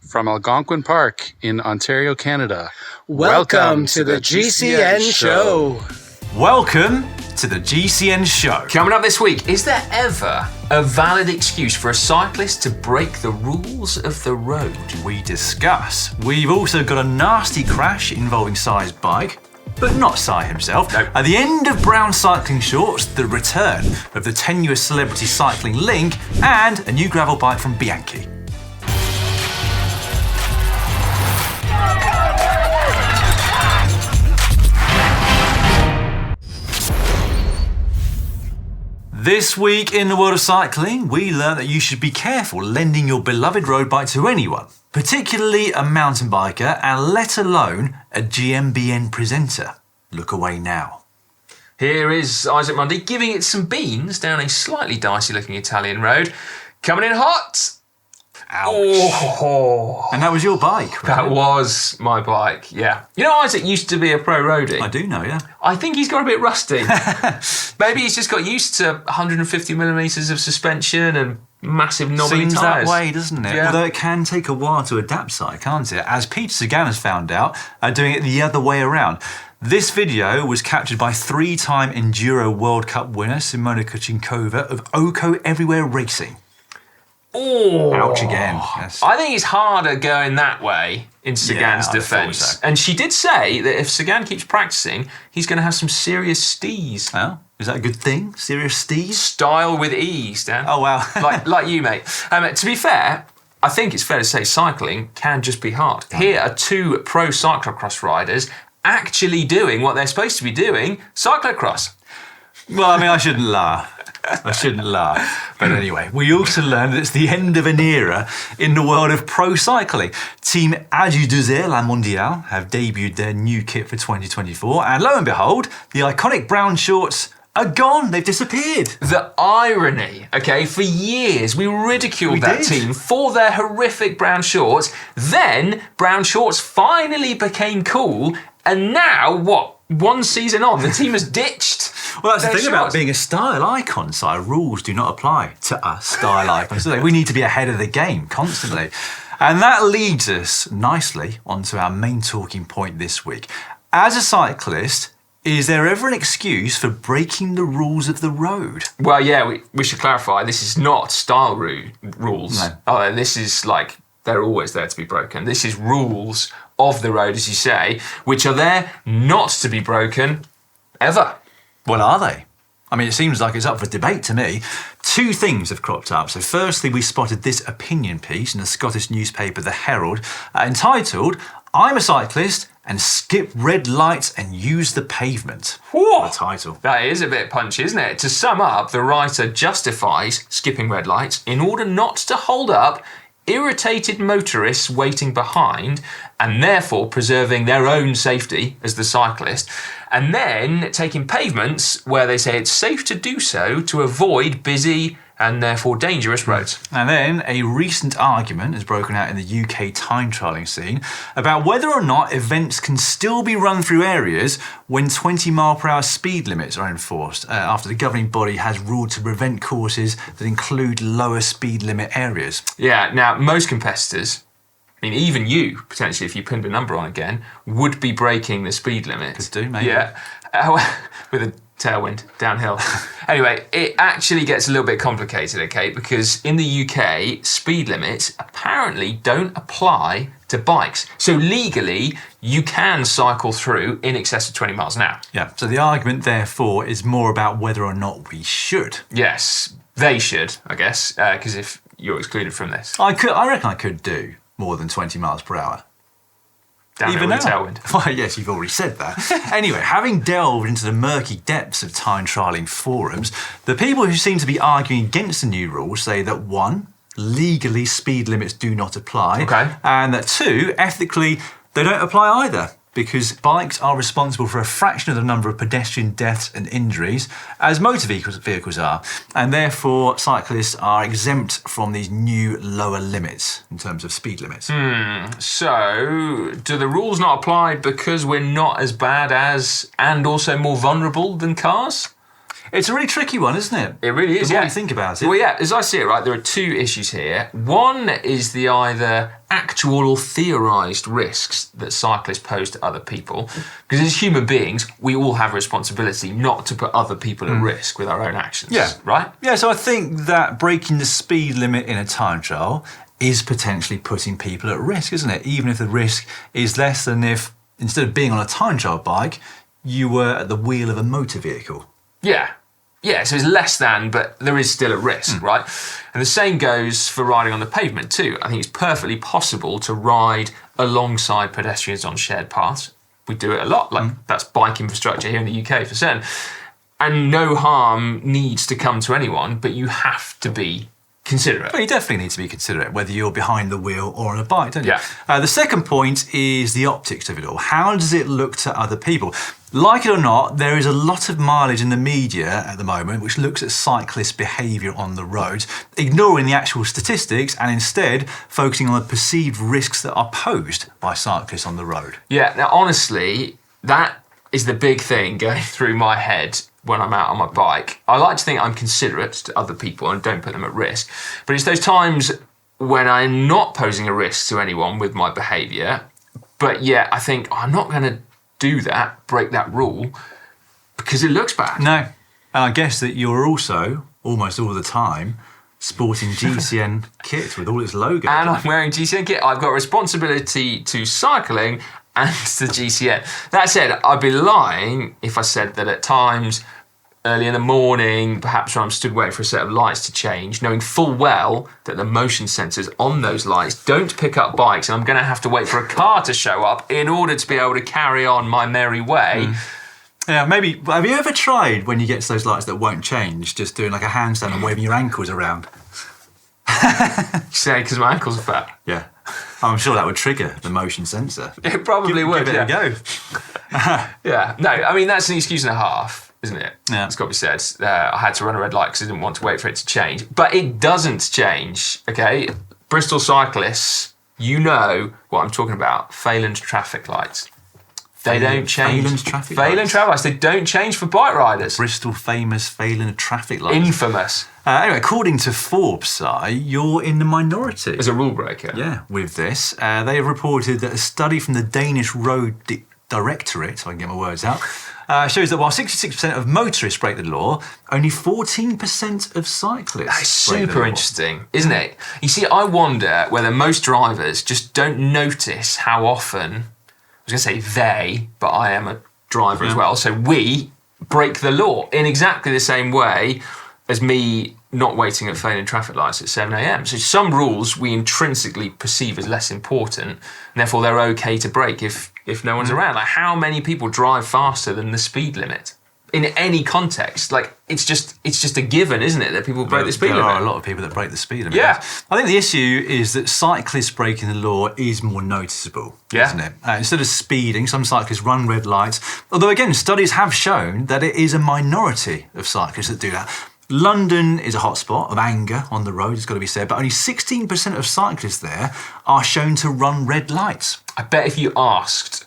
from Algonquin Park in Ontario, Canada. Welcome to the GCN Show. Welcome to the GCN Show. Coming up this week, is there ever a valid excuse for a cyclist to break the rules of the road? We discuss. We've also got a nasty crash involving Cy's bike, but not Cy himself. Nope. At the end of brown cycling shorts, the return of the tenuous celebrity cycling link, and a new gravel bike from Bianchi. This week in the world of cycling, we learned that you should be careful lending your beloved road bike to anyone, particularly a mountain biker and let alone a GMBN presenter. Look away now. Here is Isaac Mundy giving it some beans down a slightly dicey looking Italian road. Coming in hot. Ouch. Oh. And that was your bike, right? That was my bike, yeah. You know, Isaac used to be a pro roadie. I do know, yeah. I think he's got a bit rusty. Maybe he's just got used to 150 millimetres of suspension and massive knobbly Seems tyres. that way, doesn't it? Yeah. Although it can take a while to adapt, can't it? As Peter Sagan has found out, doing it the other way around. This video was captured by three-time Enduro World Cup winner Simona Kuchinkova of Oko Everywhere Racing. Oh, ouch again. Yes. I think it's harder going that way in Sagan's defence. So. And she did say that if Sagan keeps practising, he's going to have some serious stees. Oh, is that a good thing? Serious stees? Style with ease, Dan. Oh, wow. like you, mate. To be fair, I think it's fair to say cycling can just be hard. Here are two pro cyclocross riders actually doing what they're supposed to be doing, cyclocross. Well, I mean, I shouldn't laugh. But anyway, we also learned that it's the end of an era in the world of pro cycling. Team Agi2R La Mondiale have debuted their new kit for 2024, and lo and behold, the iconic brown shorts are gone. They've disappeared. The irony, okay, for years we ridiculed that team for their horrific brown shorts. Then brown shorts finally became cool, and now what? One season on, the team has ditched. Well, that's the thing about being a style icon, Si. Rules do not apply to us style icons. We need to be ahead of the game constantly. And that leads us nicely onto our main talking point this week. As a cyclist, is there ever an excuse for breaking the rules of the road? Well, yeah, we should clarify, this is not style rules. No. This is like, they're always there to be broken. This is rules of the road, as you say, which are there not to be broken ever. Well, are they? I mean, it seems like it's up for debate to me. Two things have cropped up. So firstly, we spotted this opinion piece in the Scottish newspaper The Herald, entitled, "I'm a cyclist and skip red lights and use the pavement." What a title. That is a bit punchy, isn't it? To sum up, the writer justifies skipping red lights in order not to hold up irritated motorists waiting behind and therefore preserving their own safety as the cyclist, and then taking pavements where they say it's safe to do so to avoid busy and therefore dangerous roads. And then a recent argument has broken out in the UK time trialling scene about whether or not events can still be run through areas when 20-mile-per-hour speed limits are enforced, after the governing body has ruled to prevent courses that include lower speed limit areas. Yeah, now most competitors, I mean even you, potentially if you pinned a number on again, would be breaking the speed limit. Could do, maybe. Yeah, with a tailwind downhill. Anyway, it actually gets a little bit complicated, okay, because in the UK, speed limits apparently don't apply to bikes. So legally, you can cycle through in excess of 20 miles an hour. Yeah, so the argument therefore is more about whether or not we should. Yes, they should, I guess, because if you're excluded from this. I reckon I could do more than 20 miles per hour. Downhill Even with now. tailwind. Well, yes, you've already said that. Anyway, having delved into the murky depths of time trialling forums, the people who seem to be arguing against the new rules say that 1, legally speed limits do not apply, and that 2, ethically, they don't apply either, because bikes are responsible for a fraction of the number of pedestrian deaths and injuries as motor vehicles are, and therefore cyclists are exempt from these new lower limits in terms of speed limits. So, do the rules not apply because we're not as bad as and also more vulnerable than cars? It's a really tricky one, isn't it? It really is, the more you think about it. Well, yeah, as I see it, right, there are two issues here. One is the either actual or theorised risks that cyclists pose to other people. Because as human beings, we all have a responsibility not to put other people at risk with our own actions. Yeah. Right? Yeah, so I think that breaking the speed limit in a time trial is potentially putting people at risk, isn't it? Even if the risk is less than if, instead of being on a time trial bike, you were at the wheel of a motor vehicle. Yeah. Yeah, so it's less than, but there is still a risk, right? And the same goes for riding on the pavement too. I think it's perfectly possible to ride alongside pedestrians on shared paths. We do it a lot, like that's bike infrastructure here in the UK for certain. And no harm needs to come to anyone, but you have to be considerate. Well, you definitely need to be considerate, whether you're behind the wheel or on a bike, don't you? Yeah. The second point is the optics of it all. How does it look to other people? Like it or not, there is a lot of mileage in the media at the moment which looks at cyclist behaviour on the roads, ignoring the actual statistics and instead focusing on the perceived risks that are posed by cyclists on the road. Yeah, now honestly, that is the big thing going through my head when I'm out on my bike. I like to think I'm considerate to other people and don't put them at risk, but it's those times when I'm not posing a risk to anyone with my behaviour, but yet I think I'm not going to do that, break that rule, because it looks bad. No. And I guess that you're also, almost all the time, sporting GCN kit with all its logo. And I'm wearing GCN kit. I've got responsibility to cycling and to GCN. That said, I'd be lying if I said that at times, early in the morning, perhaps when I'm stood waiting for a set of lights to change, knowing full well that the motion sensors on those lights don't pick up bikes and I'm going to have to wait for a car to show up in order to be able to carry on my merry way. Yeah, maybe, have you ever tried when you get to those lights that won't change, just doing like a handstand and waving your ankles around? Say, because my ankles are fat. Yeah. I'm sure that would trigger the motion sensor. It probably would, Give it yeah. a go. Yeah, no, I mean, that's an excuse and a half, isn't it? Yeah. It's got to be said. I had to run a red light because I didn't want to wait for it to change. But it doesn't change, okay? Bristol cyclists, you know what I'm talking about. Phelan traffic lights. They don't change. Phelan's traffic Phelan lights? traffic lights. They don't change for bike riders. Bristol famous Phelan traffic lights. Infamous. Anyway, according to Forbes, Si, you're in the minority. As a rule breaker. Yeah, with this. They have reported that a study from the Danish Road Directorate, so I can get my words out, shows that while 66% of motorists break the law, only 14% of cyclists That's break the super law. interesting, isn't it? You see, I wonder whether most drivers just don't notice how often, I was going to say they, but I am a driver as well, so we break the law in exactly the same way as me not waiting at Phelan traffic lights at 7 a.m. So some rules we intrinsically perceive as less important, and therefore they're okay to break if no one's around. Like, how many people drive faster than the speed limit? In any context, like it's just a given, isn't it, that people break the speed limit? There are a lot of people that break the speed limit. Yeah. I think the issue is that cyclists breaking the law is more noticeable, isn't it? Instead of speeding, some cyclists run red lights. Although, again, studies have shown that it is a minority of cyclists that do that. London is a hotspot of anger on the road, it's got to be said, but only 16% of cyclists there are shown to run red lights. I bet if you asked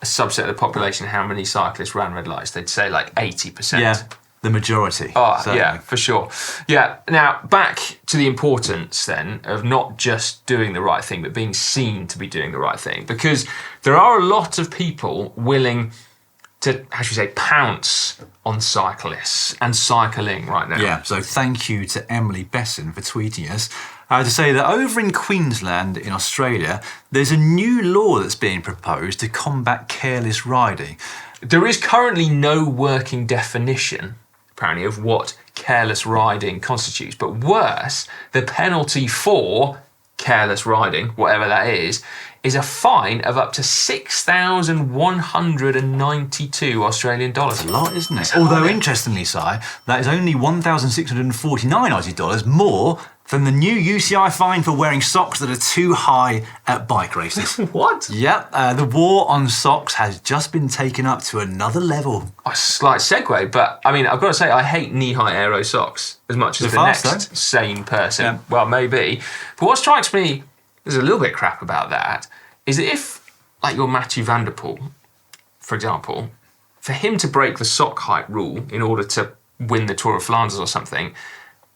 a subset of the population how many cyclists ran red lights, they'd say like 80%. Yeah, the majority. Oh, certainly. yeah, for sure. Yeah, now back to the importance then of not just doing the right thing, but being seen to be doing the right thing. Because there are a lot of people willing to, how should we say, pounce on cyclists and cycling right now. Yeah, so thank you to Emily Besson for tweeting us to say that over in Queensland in Australia, there's a new law that's being proposed to combat careless riding. There is currently no working definition, apparently, of what careless riding constitutes. But worse, the penalty for careless riding, whatever that is a fine of up to 6,192 Australian dollars. A lot, isn't it? Although, interestingly, Si, that is only 1,649 Aussie dollars more than the new UCI fine for wearing socks that are too high at bike races. What? Yep, the war on socks has just been taken up to another level. A slight segue, but I mean, I've got to say, I hate knee-high aero socks as much as They're the fast, next sane person. Yeah. Well, maybe. But what strikes me as a little bit crap about that is that if, like your Matthew Van Der Poel, for example, for him to break the sock height rule in order to win the Tour of Flanders or something,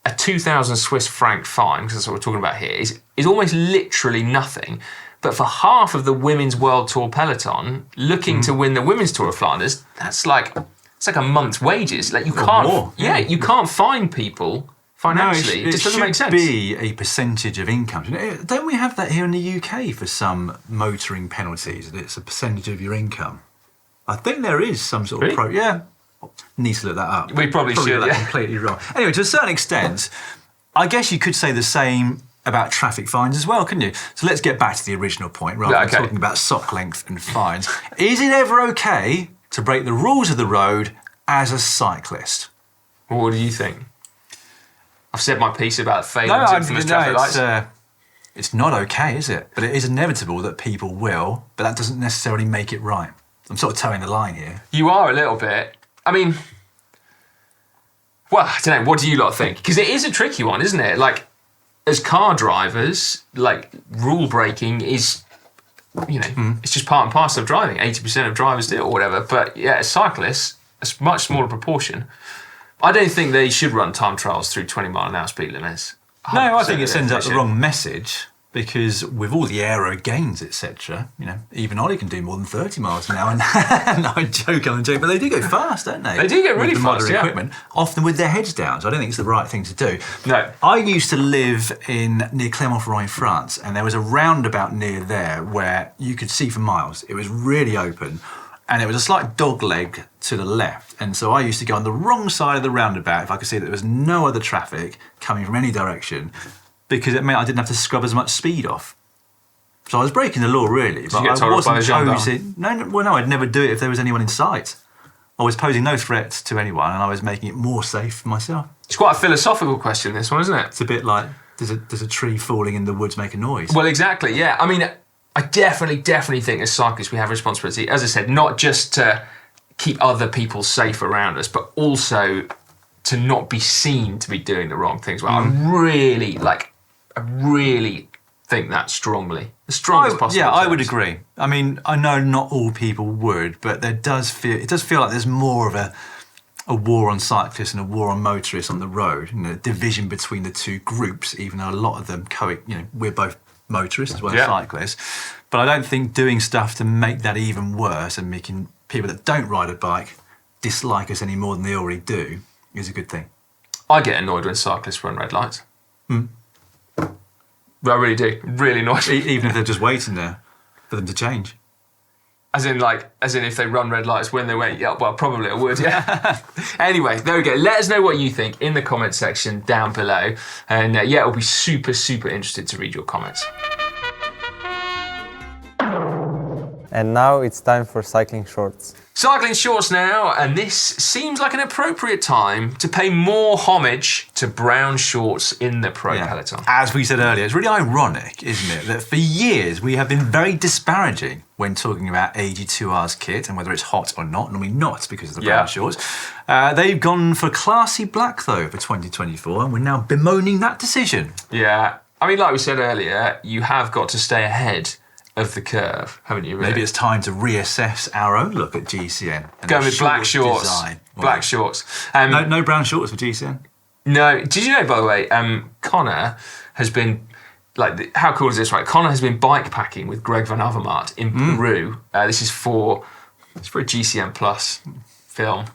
a 2,000 Swiss franc fine, because that's what we're talking about here, is almost literally nothing. But for half of the women's World Tour peloton looking to win the Women's Tour of Flanders, it's like a month's wages. Like you can't, more. You can't find people financially. No, it just doesn't make sense. It should be a percentage of income. Don't we have that here in the UK for some motoring penalties? It's a percentage of your income. I think there is some sort of need to look that up. We probably should. Got that completely wrong. Anyway, to a certain extent, I guess you could say the same about traffic fines as well, couldn't you? So let's get back to the original point rather than talking about sock length and fines. Is it ever okay to break the rules of the road as a cyclist? Well, what do you think? I've said my piece about failing infamous traffic lights. It's not okay, is it? But it is inevitable that people will, but that doesn't necessarily make it right. I'm sort of towing the line here. You are a little bit. I mean, well, I don't know. What do you lot think? Because it is a tricky one, isn't it? Like, as car drivers, like, rule breaking is, it's just part and parcel of driving. 80% of drivers do it or whatever. But yeah, as cyclists, a much smaller proportion. I don't think they should run time trials through 20-mile-an-hour speed limits. No, I think it sends out the wrong message. Because with all the aero gains, etc., even Ollie can do more than 30 miles an hour. And I'm joking, but they do go fast, don't they? They do get really with the fast, modern equipment, often with their heads down. So I don't think it's the right thing to do. No. I used to live near Clermont-Ferrand, France, and there was a roundabout near there where you could see for miles. It was really open, and it was a slight dog leg to the left. And so I used to go on the wrong side of the roundabout if I could see that there was no other traffic coming from any direction, because it meant I didn't have to scrub as much speed off. So I was breaking the law, really. Did you get told off by the gendarme? No, I'd never do it if there was anyone in sight. I was posing no threat to anyone, and I was making it more safe for myself. It's quite a philosophical question, this one, isn't it? It's a bit like, does a tree falling in the woods make a noise? Well, exactly, yeah. I mean, I definitely think as cyclists we have a responsibility, as I said, not just to keep other people safe around us, but also to not be seen to be doing the wrong things. Well, I really think that strongly. The strongest possible. Yeah, I would agree. I mean, I know not all people would, but it does feel like there's more of a war on cyclists and a war on motorists on the road, a division between the two groups, even though a lot of them we're both motorists as well as cyclists. But I don't think doing stuff to make that even worse and making people that don't ride a bike dislike us any more than they already do is a good thing. I get annoyed when cyclists run red lights. I really do. Really annoyed. Even if they're just waiting there for them to change. As in if they run red lights when they wait. Yeah, well, probably I would, yeah. Anyway, there we go. Let us know what you think in the comment section down below. And it'll be super, super interested to read your comments. And now it's time for cycling shorts. Cycling shorts now, and this seems like an appropriate time to pay more homage to brown shorts in the pro peloton. As we said earlier, it's really ironic, isn't it, that for years we have been very disparaging when talking about AG2R's kit and whether it's hot or not. Normally not because of the brown shorts. They've gone for classy black though for 2024, and we're now bemoaning that decision. Yeah, I mean, like we said earlier, you have got to stay ahead of the curve, haven't you? Really? Maybe it's time to reassess our own look at GCN. Go with black shorts. Design. Black shorts. No brown shorts for GCN. No. Did you know, by the way, Connor has been, how cool is this, right? Connor has been bike packing with Greg Van Avermaet in Peru. This is for a GCN Plus film.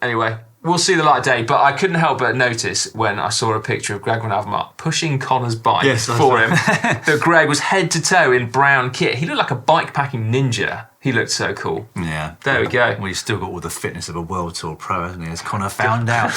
Anyway, we'll see the light of day, but I couldn't help but notice when I saw a picture of Greg Van Avermaet pushing Connor's bike for him, that Greg was head to toe in brown kit. He looked like a bike packing ninja. He looked so cool. Yeah. There we go. Well, he's still got all the fitness of a World Tour pro, hasn't he? As Connor found out.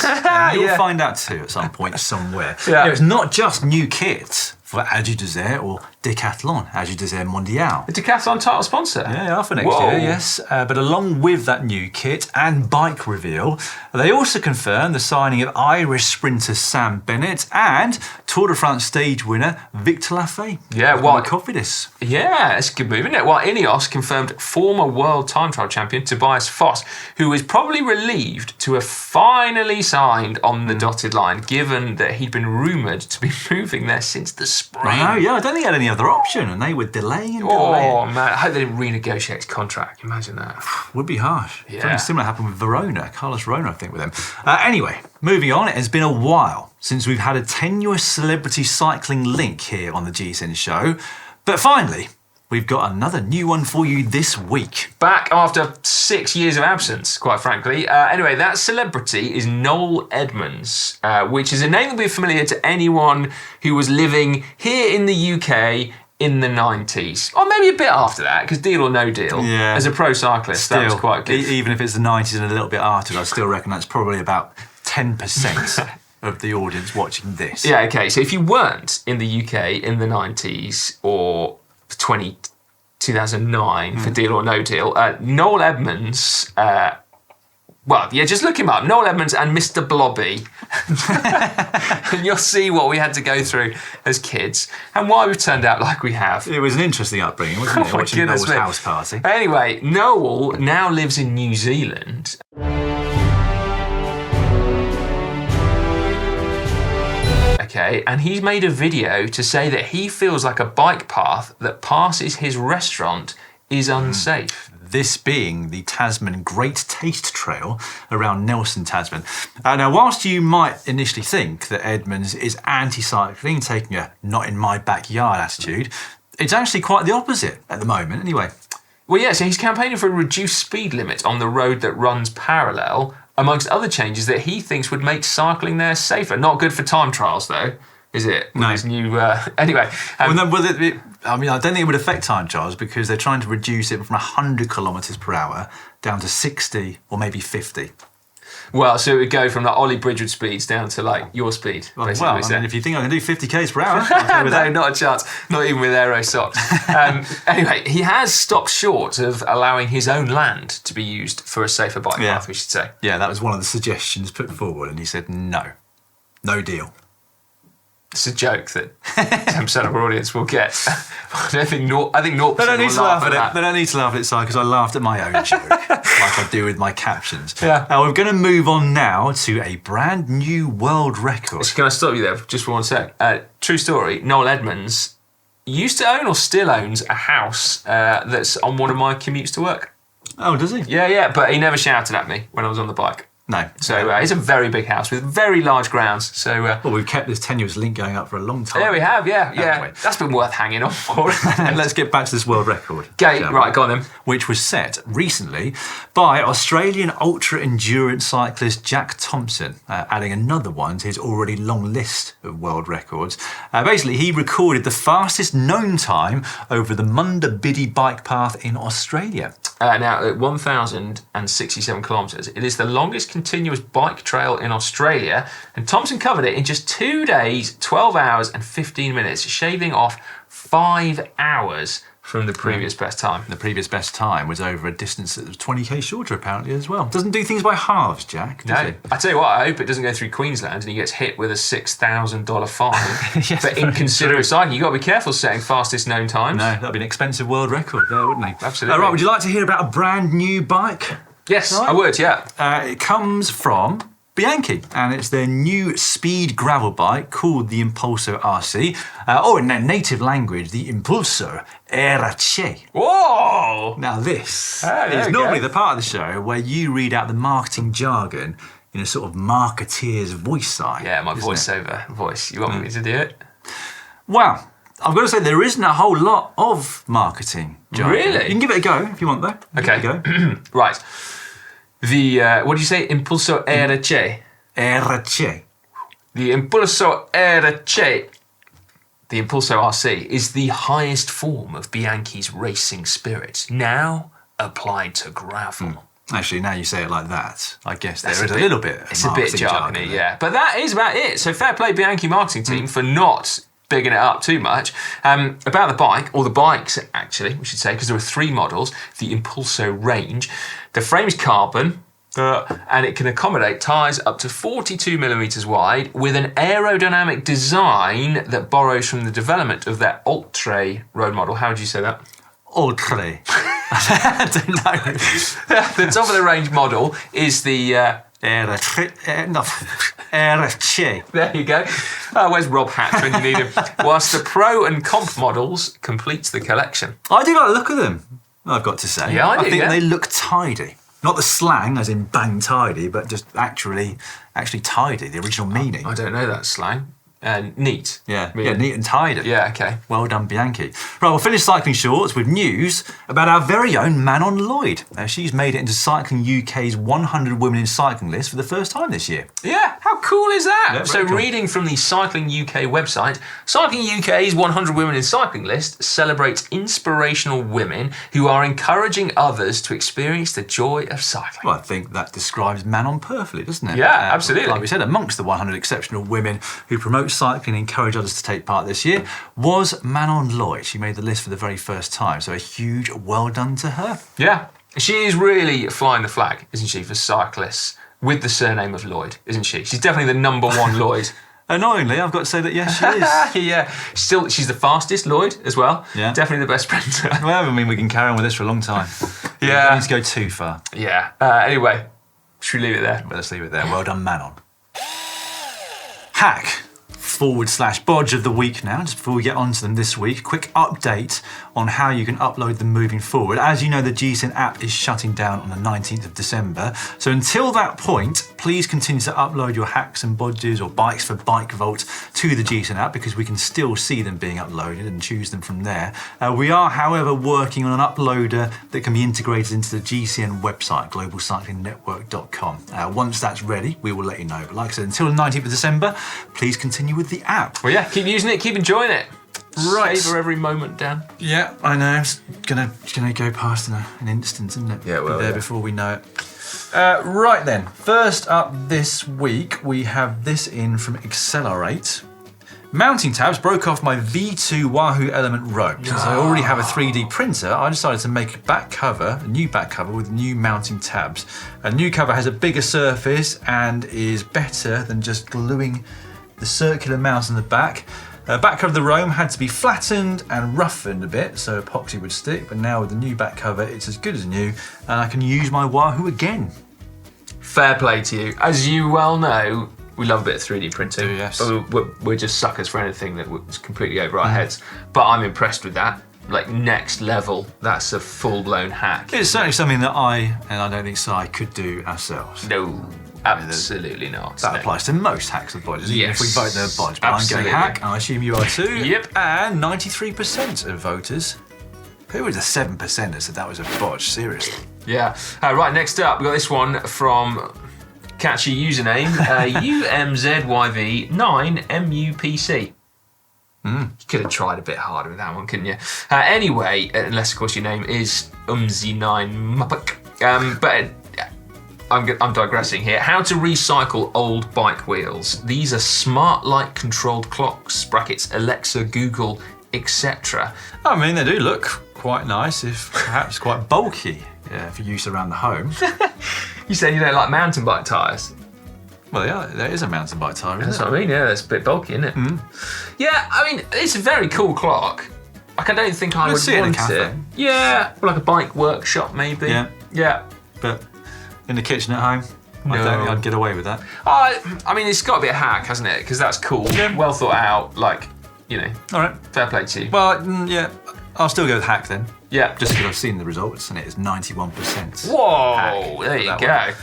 You'll find out too at some point somewhere. Yeah. It's not just new kit for Agi Désert or Decathlon, Agi Désert Mondial. The Decathlon title sponsor. Yeah, for next year, yes. But along with that new kit and bike reveal, they also confirmed the signing of Irish sprinter Sam Bennett and Tour de France stage winner Victor Lafay. Yeah, Cofidis. Yeah, it's a good move, isn't it? Well, Ineos confirmed former world time trial champion Tobias Foss, who is probably relieved to have finally signed on the dotted line, given that he'd been rumoured to be moving there since the spring. I know, yeah, I don't think he had any other option, and they were delaying and Oh delaying. man, I hope they didn't renegotiate his contract. Imagine that. Would be harsh. Yeah. Something similar happened with Verona, Carlos Verona, I think, with them. Anyway, moving on, it has been a while since we've had a tenuous celebrity cycling link here on the GCN Show. But finally, we've got another new one for you this week. Back after 6 years of absence, quite frankly. Anyway, that celebrity is Noel Edmonds, which is a name that will be familiar to anyone who was living here in the UK in the 90s. Or maybe a bit after that, because Deal or No Deal, as a pro cyclist, that was quite good. Even if it's the 90s and a little bit after, I still reckon that's probably about 10% of the audience watching this. Yeah, okay, so if you weren't in the UK in the 90s or 2009 for Deal or No Deal, Noel Edmonds, just look him up, Noel Edmonds and Mr. Blobby, and you'll see what we had to go through as kids and why we've turned out like we have. It was an interesting upbringing, wasn't it? my Watching goodness Noel's me. house party. Anyway, Noel now lives in New Zealand. Okay, and he's made a video to say that he feels like a bike path that passes his restaurant is unsafe. This being the Tasman Great Taste Trail around Nelson, Tasman. Now, whilst you might initially think that Edmonds is anti-cycling, taking a not in my backyard attitude, it's actually quite the opposite at the moment, anyway. Well, yeah, so he's campaigning for a reduced speed limit on the road that runs parallel, amongst other changes that he thinks would make cycling there safer. Not good for time trials, though, is it? No. His new, anyway. I don't think it would affect time trials because they're trying to reduce it from 100 kilometres per hour down to 60 or maybe 50. Well, so it would go from like Ollie Bridgewood speeds down to like your speed, basically. Well, I mean, if you think I can do 50 k's per hour, I'll go with No, that. not a chance. Not even with aero socks. Anyway, he has stopped short of allowing his own land to be used for a safer bike path, we should say. Yeah, that was one of the suggestions put forward, and he said no deal. It's a joke that 10% of our audience will get. I think 0% They don't need will to laugh at that. it. They don't need to laugh at it, Si, because I laughed at my own joke, like I do with my captions. Yeah. Now, we're going to move on now to a brand new world record. Can I stop you there just for one sec? True story, Noel Edmonds used to own or still owns a house that's on one of my commutes to work. Oh, does he? Yeah, but he never shouted at me when I was on the bike. No. So it's a very big house with very large grounds. So Well, we've kept this tenuous link going up for a long time. there we have, yeah. Anyway. That's been worth hanging on for. And let's get back to this world record. Okay, shall we? right, go on then. Which was set recently by Australian ultra-endurance cyclist Jack Thompson, adding another one to his already long list of world records. Basically, he recorded the fastest known time over the Munda Biddy bike path in Australia. Now, at 1,067 kilometres, it is the longest continuous bike trail in Australia, and Thompson covered it in just 2 days, 12 hours and 15 minutes, shaving off 5 hours from the previous best time. The previous best time was over a distance that was 20k shorter, apparently, as well. Doesn't do things by halves, Jack, does No, he? I tell you what, I hope it doesn't go through Queensland and he gets hit with a $6,000 fine for inconsiderate cycling. You've got to be careful setting fastest known times. No, that'd be an expensive world record there, wouldn't he? Absolutely. Right, would you like to hear about a brand new bike? Yes, Right. I would, yeah. It comes from Bianchi, and it's their new speed gravel bike called the Impulso RC, or in their native language, the Impulso RC. Whoa! Now this there is we normally go. the part of the show where you read out the marketing jargon in a sort of marketeer's voice style. Yeah, my isn't it? voiceover voice. You want me to do it? Well, I've got to say there isn't a whole lot of marketing jargon. Really? You can give it a go if you want, though. Okay. Give it a go. Right. The, what do you say? Impulso RC. RC. The Impulso RC, the Impulso RC, is the highest form of Bianchi's racing spirit, now applied to gravel. Actually, now you say it like that, I guess there That's is a little bit of It's a bit marketing jargon jargony, there. yeah. But that is about it. So fair play Bianchi marketing team for not bigging it up too much. About the bike, or the bikes actually, we should say, because there were 3 models, the Impulso range. The frame's carbon, and it can accommodate tyres up to 42 millimetres wide with an aerodynamic design that borrows from the development of their Ultra road model. How would you say that? Ultra. I don't know. The top of the range model is the. RFC. There you go. Oh, where's Rob Hatch when you need him? Whilst the Pro and Comp models completes the collection. I do like the look of them, I've got to say. Yeah, I do, think yeah. they look tidy. Not the slang, as in bang tidy, but just actually tidy, the original meaning. I don't know that slang. Neat. Yeah, Really? yeah, neat and tidy. Yeah, okay. Well done, Bianchi. Right, we'll finish Cycling Shorts with news about our very own Manon Lloyd. She's made it into Cycling UK's 100 Women in Cycling list for the first time this year. Yeah, how cool is that? Yeah, so very cool. reading from the Cycling UK website, Cycling UK's 100 Women in Cycling list celebrates inspirational women who are encouraging others to experience the joy of cycling. Well, I think that describes Manon perfectly, doesn't it? Yeah, absolutely. Like we said, amongst the 100 exceptional women who promote cycling and encourage others to take part this year was Manon Lloyd. She made the list for the very first time, so a huge well done to her. Yeah, she is really flying the flag, isn't she, for cyclists with the surname of Lloyd, isn't she? She's definitely the number one Lloyd. Annoyingly, I've got to say that yes, she is. Yeah, still, she's the fastest Lloyd as well. Yeah. Definitely the best sprinter. Well, I mean, we can carry on with this for a long time. Yeah. We don't need to go too far. Yeah. Anyway, should we leave it there? But let's leave it there. Well done, Manon. Hack /bodge of the week now. Just before we get on to them this week, quick update on how you can upload them moving forward. As you know, the GCN app is shutting down on the 19th of December. So until that point, please continue to upload your hacks and bodges or bikes for Bike Vault to the GCN app because we can still see them being uploaded and choose them from there. We are, however, working on an uploader that can be integrated into the GCN website, globalcyclingnetwork.com. Once that's ready, we will let you know. But like I said, until the 19th of December, please continue with the app. Well, yeah, keep using it, keep enjoying it. Right. Savour every moment, Dan. Yeah, I know. It's gonna go past in an instant, isn't it? Yeah, well, Be there yeah. before we know it. Right then. First up this week, we have this in from Accelerate. Mounting tabs broke off my V2 Wahoo Element rope. Since I already have a 3D printer, I decided to make a new back cover with new mounting tabs. A new cover has a bigger surface and is better than just gluing the circular mount on the back. Back cover of the Roam had to be flattened and roughened a bit so epoxy would stick, but now with the new back cover it's as good as new and I can use my Wahoo again. Fair play to you. As you well know, we love a bit of 3D printing. Do, yes. We're just suckers for anything that was completely over our heads. But I'm impressed with that. Like next level, that's a full-blown hack. It's certainly something that I don't think Si could do ourselves. No, absolutely not. That No. applies to most hacks of bodges, even Yes. if we vote their bodge. But Absolutely. I'm going hack, and I assume you are too. Yep. And 93% of voters, who was a 7% that said that was a bodge, seriously. Yeah. Right, next up, we've got this one from catchy username, UMZYV9MUPC. You could have tried a bit harder with that one, couldn't you? Anyway, unless of course your name is Umzi9Mupuk. But I'm digressing here. How to recycle old bike wheels. These are smart light controlled clocks, brackets, Alexa, Google, etc. I mean, they do look quite nice, if perhaps quite bulky for use around the home. You say you don't like mountain bike tyres? Well, yeah, there is a mountain bike tyre, That's isn't what I mean, yeah, it's a bit bulky, isn't it? Yeah, I mean, it's a very cool clock. Like, I don't think I would see it in a want cafe. it. Yeah, like a bike workshop, maybe. Yeah. Yeah. But in the kitchen at home, I don't think I'd get away with that. I mean, it's got to be a hack, hasn't it? Because that's cool. Yeah. Well thought out, like, you know, All right. fair play to you. Well, yeah, I'll still go with hack then. Yeah. Just because I've seen the results and it is 91%. Whoa, hack there you for go. that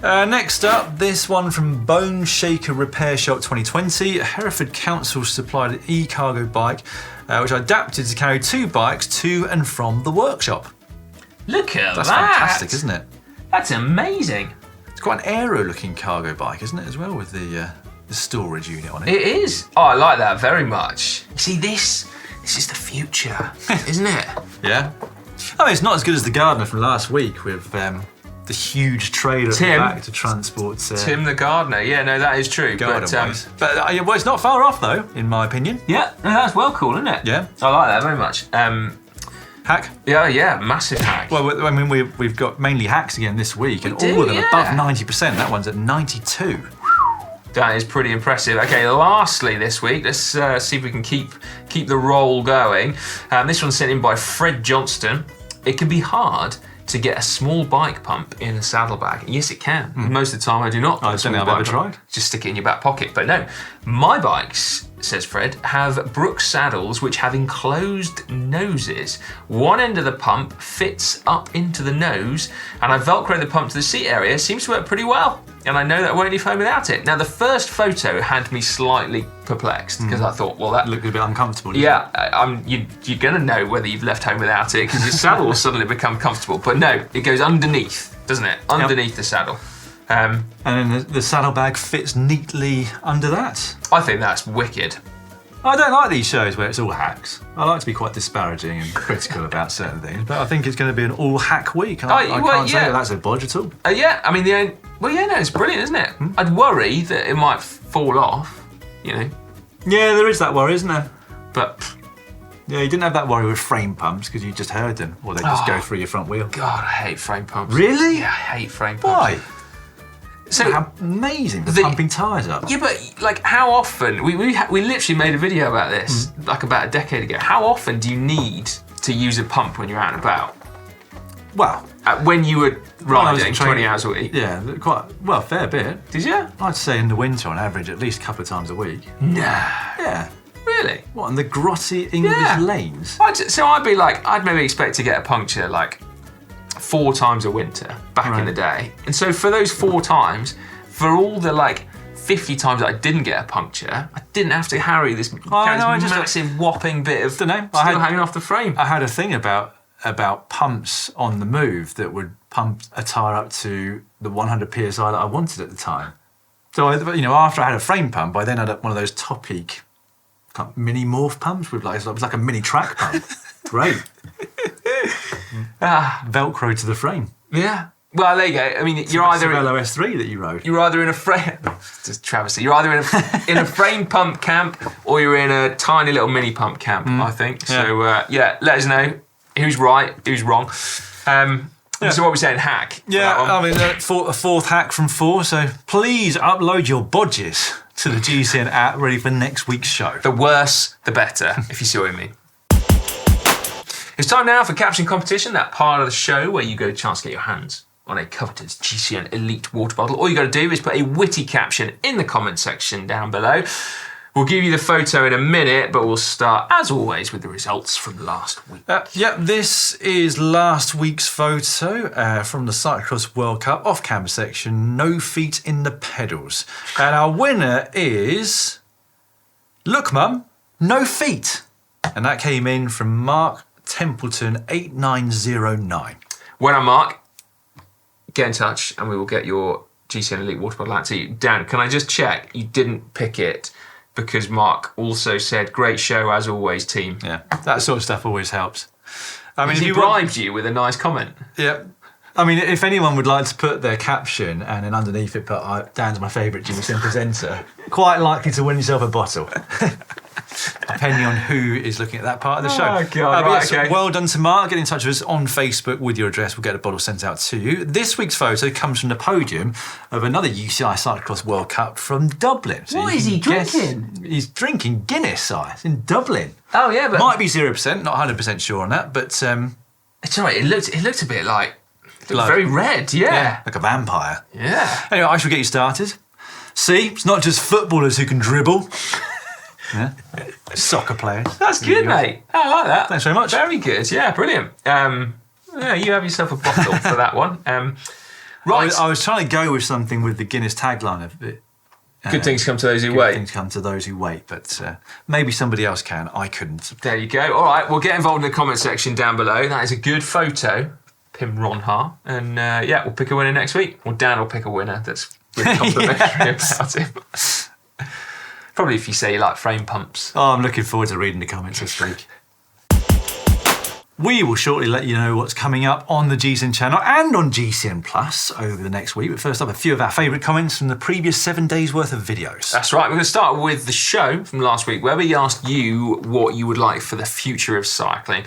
one. Next up, this one from Bone Shaker Repair Shop 2020. Hereford Council supplied an e-cargo bike, which I adapted to carry 2 bikes to and from the workshop. Look at That's that. fantastic, isn't it? That's amazing. It's quite an aero-looking cargo bike, isn't it, as well, with the storage unit on it. It is. Oh, I like that very much. You see, this is the future, isn't it? Yeah. I mean, it's not as good as the Gardener from last week with the huge trailer at the Tim. back to transport Tim the gardener. Yeah, no, that is true. garden But, waste. But well, it's not far off though, in my opinion. yeah, no, that's well cool, isn't it? Yeah. I like that very much. Hack. Yeah, massive hack. Well, I mean, we've got mainly hacks again this week, and We do, all of them yeah. above 90%. That one's at 92. That is pretty impressive. Okay, lastly this week, let's see if we can keep the roll going. This one's sent in by Fred Johnston. it can be hard to get a small bike pump in a saddlebag. Yes, it can. Most of the time I do not. I don't think I've ever tried. Just stick it in your back pocket. But no, my bikes, says Fred, have Brooks saddles which have enclosed noses. One end of the pump fits up into the nose, and I velcro the pump to the seat area. It seems to work pretty well, and I know that I won't leave home without it. Now, the first photo had me slightly perplexed because I thought, well, that Looked a bit uncomfortable. yeah, you're going to know whether you've left home without it because your saddle will suddenly become comfortable. But no, it goes underneath, doesn't it? Underneath the saddle. And then the saddlebag fits neatly under that. I think that's wicked. I don't like these shows where it's all hacks. I like to be quite disparaging and critical about certain things, but I think it's going to be an all hack week. I can't say that that's a bodge at all. Yeah, I mean, it's brilliant, isn't it? I'd worry that it might fall off, you know. Yeah, there is that worry, isn't there? But Yeah, you didn't have that worry with frame pumps because you just heard them, or they just go through your front wheel. God, I hate frame pumps. Really? Yeah, I hate frame pumps. Why? So How amazing for pumping tyres up. Yeah, but like, how often? We literally made a video about this like about a decade ago. How often do you need to use a pump when you're out and about? Well, when you were riding was 20 hours a week? yeah, quite well, fair bit. Did you? I'd say in the winter, on average, at least a couple of times a week. Nah. Yeah. Really? What, in the grotty English lanes? I'd be like, I'd maybe expect to get a puncture like 4 times a winter back in the day. And so for those 4 times, for all the like 50 times that I didn't get a puncture, I didn't have to carry this massive whopping bit of still hanging off the frame. I had a thing about pumps on the move that would pump a tyre up to the 100 psi that I wanted at the time. So after I had a frame pump, I then had one of those Topeak mini morph pumps with it was like a mini track pump. Great. Velcro to the frame. Yeah. Well, there you go. I mean, you're either in Velo S3 that you rode. You're either in a frame. Just travesty. You're either in a frame pump camp or you're in a tiny little mini pump camp. I think. Yeah. So let us know who's right, who's wrong. So what are we saying? Hack. Yeah. I mean, a fourth hack from 4. So please upload your bodges to the GCN app, ready for next week's show. The worse, the better. If you see what I mean. It's time now for Caption Competition, that part of the show where you get a chance to get your hands on a coveted GCN Elite water bottle. All you got to do is put a witty caption in the comment section down below. We'll give you the photo in a minute, but we'll start, as always, with the results from last week. This is last week's photo from the Cyclists World Cup off-camber section, no feet in the pedals. And our winner is, look mum, no feet. And that came in from Mark Templeton 8909. When I'm Mark, get in touch and we will get your GCN Elite water bottle out to you. Dan, can I just check you didn't pick it because Mark also said, great show as always, team. Yeah, that sort of stuff always helps. I mean, he bribed you with a nice comment. Yeah. I mean, if anyone would like to put their caption and then underneath it put, Dan's my favourite GCN presenter, quite likely to win yourself a bottle. Depending on who is looking at that part of the show. Oh, God. Okay. Well done to Mark. Get in touch with us on Facebook with your address. We'll get a bottle sent out to you. This week's photo comes from the podium of another UCI Cyclocross World Cup from Dublin. So what is he drinking? He's drinking Guinness size in Dublin. Oh, yeah, but... Might be 0%, not 100% sure on that, but... It's all right. It looked a bit like... It looked very red, yeah. Like a vampire. Yeah. Anyway, I shall get you started. See, it's not just footballers who can dribble. Yeah. Soccer players. That's good, mate. I like that. Thanks very much. Very good. Yeah, brilliant. Yeah, you have yourself a bottle for that one. Right. I was trying to go with something with the Guinness tagline of it. Good things come to those who Good wait. things come to those who wait, but maybe somebody else can. I couldn't. There you go. All right, well, get involved in the comment section down below. That is a good photo. Pim Ronha. And we'll pick a winner next week. Or Dan will pick a winner that's really complimentary about him. Probably if you say you like frame pumps. Oh, I'm looking forward to reading the comments this week. We will shortly let you know what's coming up on the GCN channel and on GCN Plus over the next week. But first up, a few of our favourite comments from the previous 7 days worth of videos. That's right. We're going to start with the show from last week where we asked you what you would like for the future of cycling.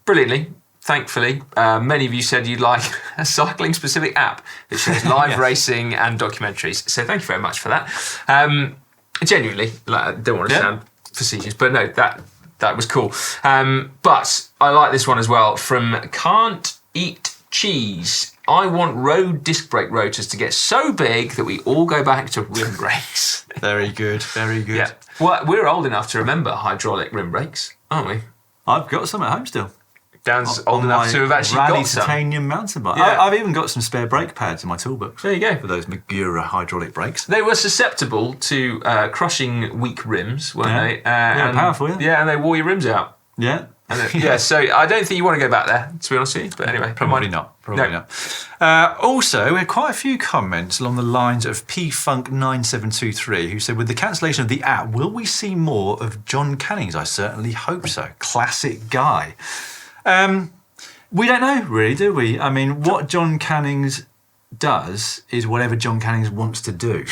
Brilliantly, thankfully, many of you said you'd like a cycling-specific app that shows live racing and documentaries. So thank you very much for that. Genuinely, I don't want to sound facetious, but no, that was cool. But I like this one as well from Can't Eat Cheese. I want road disc brake rotors to get so big that we all go back to rim brakes. Very good, very good. Yeah. Well, we're old enough to remember hydraulic rim brakes, aren't we? I've got some at home still. Dan's old enough to have actually Rally got some. titanium mountain bike. Yeah. I've even got some spare brake pads in my toolbox. There you go. For those Magura hydraulic brakes. They were susceptible to crushing weak rims, weren't Yeah. they? Yeah, and, powerful, yeah. Yeah, and they wore your rims out. Yeah. Yeah, so I don't think you want to go back there, to be honest with you. But anyway, Probably not. Also, we had quite a few comments along the lines of pfunk9723 who said, with the cancellation of the app, will we see more of John Canning's? I certainly hope so. Classic guy. We don't know, really, do we? I mean, what John Canning's does is whatever John Canning's wants to do.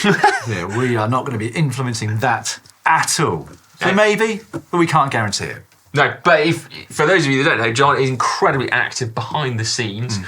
Yeah, we are not going to be influencing that at all. So maybe, but we can't guarantee it. No, but if for those of you that don't know, John is incredibly active behind the scenes,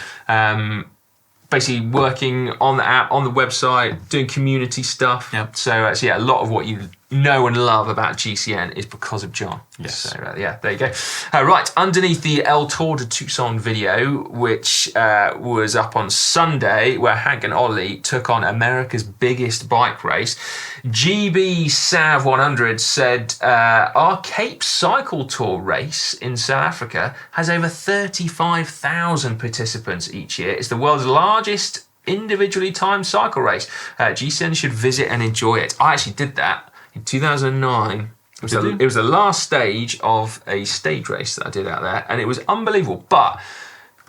basically working on the app, on the website, doing community stuff. Yep. So yeah, a lot of what you know and love about GCN is because of John. Yes. So yeah, there you go. Right, underneath the El Tour de Tucson video, which was up on Sunday, where Hank and Ollie took on America's biggest bike race, GB Sav 100 said our Cape Cycle Tour race in South Africa has over 35,000 participants each year. It's the world's largest individually timed cycle race. GCN should visit and enjoy it. I actually did that in 2009. It was the last stage of a stage race that I did out there, and it was unbelievable. But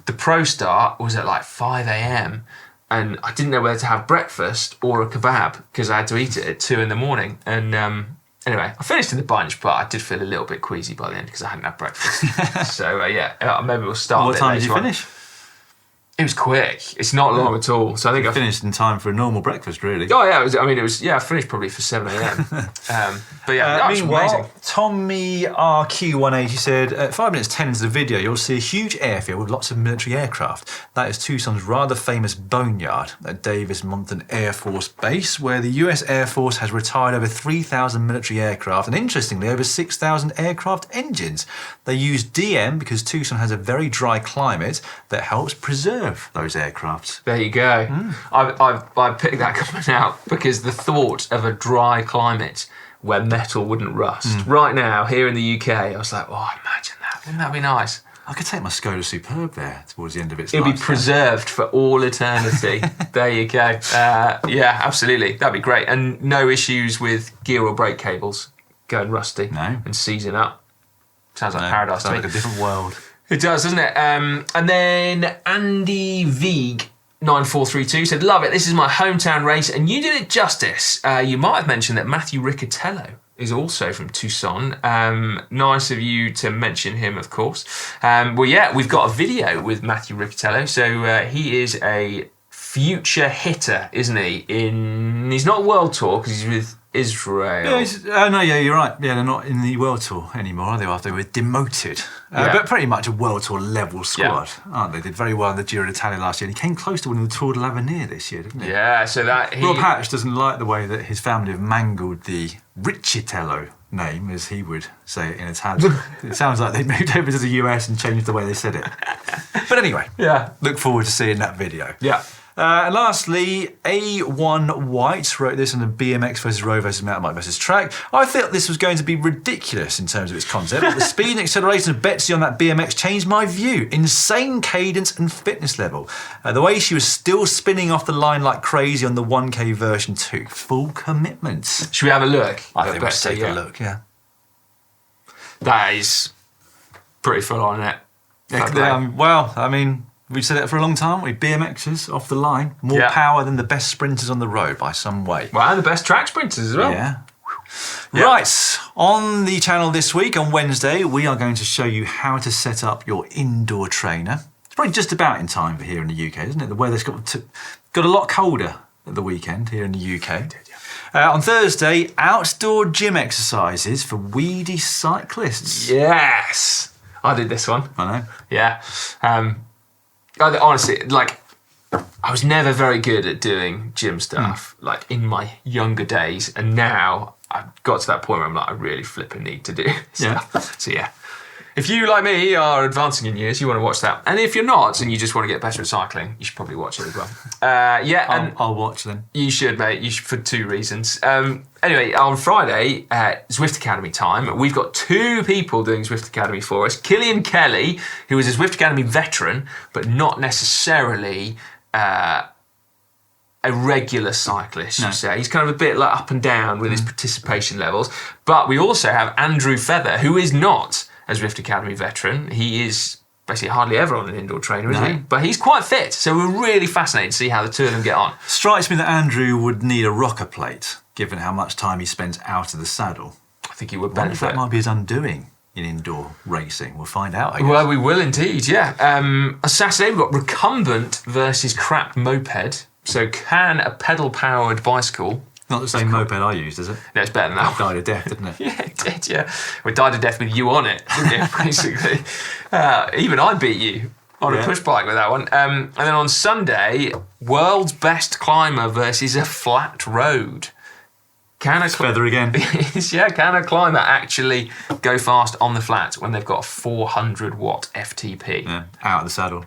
the pro start was at like 5 a.m. and I didn't know whether to have breakfast or a kebab because I had to eat it at 2 in the morning. And anyway, I finished in the bunch, but I did feel a little bit queasy by the end because I hadn't had breakfast. So yeah, maybe we'll start. What time did you finish? It was quick. It's not long at all. So I think I finished in time for a normal breakfast, really. Oh yeah, I finished probably for 7 a.m. But yeah, that was amazing. Tommy RQ180 said, at 5 minutes 10 into the video, you'll see a huge airfield with lots of military aircraft. That is Tucson's rather famous boneyard at Davis-Monthan Air Force Base, where the US Air Force has retired over 3,000 military aircraft and, interestingly, over 6,000 aircraft engines. They use DM because Tucson has a very dry climate that helps preserve those aircrafts. There you go. I picked that comment out because the thought of a dry climate where metal wouldn't rust right now here in the UK, I was like, oh, imagine that. Wouldn't that be nice? I could take my Skoda Superb there towards the end of its life. It'd be preserved for all eternity. There you go. Yeah, absolutely. That'd be great. And no issues with gear or brake cables going rusty and seizing up. Sounds like paradise to me. Sounds like a different world. It does, doesn't it? And then Andy Veeg 9432 said, love it, this is my hometown race and you did it justice. You might have mentioned that Matthew Riccatello is also from Tucson. Nice of you to mention him, of course. Well, yeah, we've got a video with Matthew Riccatello. So he is a future hitter, isn't he? He's not World Tour because he's with Israel. Yeah, you're right. Yeah, they're not in the World Tour anymore, are they? After they were demoted. But pretty much a World Tour level squad, aren't they? Did very well in the Giro d'Italia last year. And he came close to winning the Tour de l'Avenir this year, didn't he? Yeah, so that... Rob Hatch doesn't like the way that his family have mangled the Riccitello name, as he would say it in Italian. It sounds like they moved over to the US and changed the way they said it. But anyway, look forward to seeing that video. Yeah. And lastly, A1 White wrote this on the BMX versus road versus mountain bike versus track. I thought this was going to be ridiculous in terms of its concept, but the speed and acceleration of Betsy on that BMX changed my view. Insane cadence and fitness level. The way she was still spinning off the line like crazy on the 1K version too. Full commitment. Should we have a look? I think we'll take a look, That is pretty full on, isn't it? Well, I mean... We've said it for a long time, BMXers off the line, more power than the best sprinters on the road by some way. Well, and the best track sprinters as well. Yeah. Right, on the channel this week, on Wednesday, we are going to show you how to set up your indoor trainer. It's probably just about in time for here in the UK, isn't it? The weather's got a lot colder at the weekend here in the UK. On Thursday, outdoor gym exercises for weedy cyclists. Yes! I did this one. I know. Yeah. Honestly, I was never very good at doing gym stuff, in my younger days, and now I got to that point where I'm like, I really flipping need to do this. Yeah. So yeah. If you, like me, are advancing in years, you want to watch that. And if you're not, and you just want to get better at cycling, you should probably watch it as well. And I'll watch then. you should, mate. You should, for 2 reasons. Anyway, on Friday, Zwift Academy time. We've got 2 people doing Zwift Academy for us. Killian Kelly, who is a Zwift Academy veteran, but not necessarily a regular cyclist, you say. He's kind of a bit like up and down with his participation levels. But we also have Andrew Feather, who is not a Zwift Academy veteran. He is basically hardly ever on an indoor trainer, isn't he? But he's quite fit, so we're really fascinated to see how the 2 of them get on. Strikes me that Andrew would need a rocker plate, given how much time he spends out of the saddle. I think he would I wonder if benefit. that might be his undoing in indoor racing. We'll find out, I guess. Well, we will indeed, yeah. On Saturday, we've got recumbent versus crap moped. So can a pedal-powered bicycle... Not the same moped I used, is it? No, it's better than that. Died of death, didn't it? Yeah, it did, yeah. We died to death with you on it, didn't it, basically? Even I beat you on a push bike with that one. And then on Sunday, world's best climber versus a flat road. Can a Feather again. can a climber actually go fast on the flat when they've got a 400 watt FTP? Yeah, out of the saddle.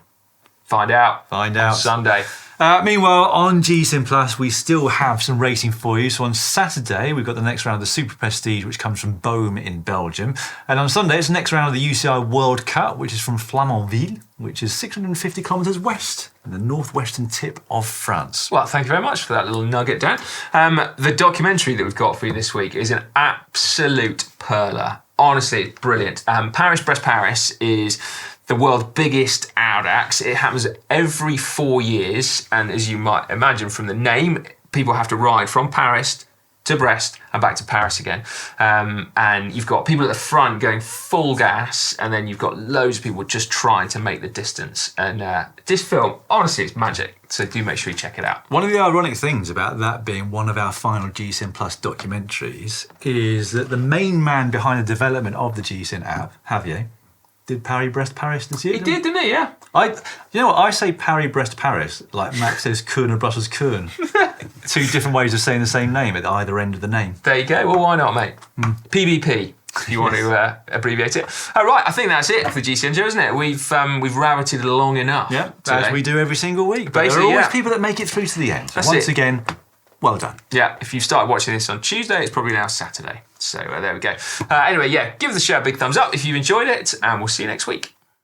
Find out. Find out. Sunday. Meanwhile, on GCN Plus, we still have some racing for you. So on Saturday, we've got the next round of the Super Prestige, which comes from Boom in Belgium. And on Sunday, it's the next round of the UCI World Cup, which is from Flamanville, which is 650 kilometres west in the northwestern tip of France. Well, thank you very much for that little nugget, Dan. The documentary that we've got for you this week is an absolute perler. Honestly, it's brilliant. Paris-Brest-Paris is the world's biggest Audax. It happens every 4 years, and as you might imagine from the name, people have to ride from Paris to Brest and back to Paris again. And you've got people at the front going full gas, and then you've got loads of people just trying to make the distance. And this film, honestly, it's magic. So do make sure you check it out. One of the ironic things about that being one of our final GCN Plus documentaries is that the main man behind the development of the GCN app, Javier, did Paris-Brest-Paris this year? He did, didn't he? Yeah. You know what? I say Paris-Brest-Paris like Max says Kuhn and Brussels-Kuhn. 2 different ways of saying the same name at either end of the name. There you go. Well, why not, mate? PBP, if you want to abbreviate it. All right, I think that's it for GCN Show, isn't it? We've rabbited long enough. Yeah, today. as we do every single week. But Basically, there are always people that make it through to the end. That's Once it. again, well done. Yeah, if you've started watching this on Tuesday, it's probably now Saturday. So there we go. Anyway, yeah, give the show a big thumbs up if you've enjoyed it, and we'll see you next week.